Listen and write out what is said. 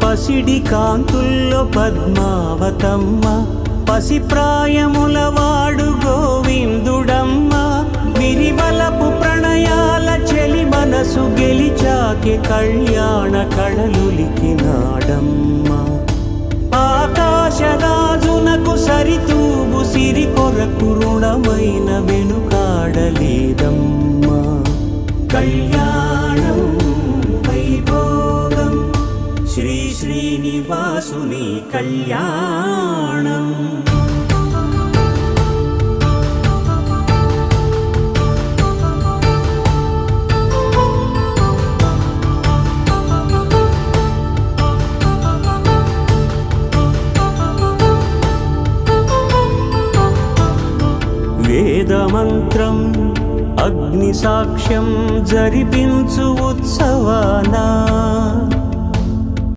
పసిడి కాంతుల్లో పద్మావతమ్మ, పసిప్రాయముల వాడు గోవిందుడమ్మ. విరివలపు ప్రణయాల చెలి మనసు గెలిచాకే కళ్యాణ కళలులికినాడమ్మ. ఆకాశరాజునకు సరితూగు సిరి కొరకు రుణమైన వెనుకాడలేదమ్మా. కళ్యాణం వైభోగం శ్రీ శ్రీనివాసుని కళ్యాణం. వేదమంత్రం అగ్ని సాక్ష్యం జరిపించు ఉత్సవానా,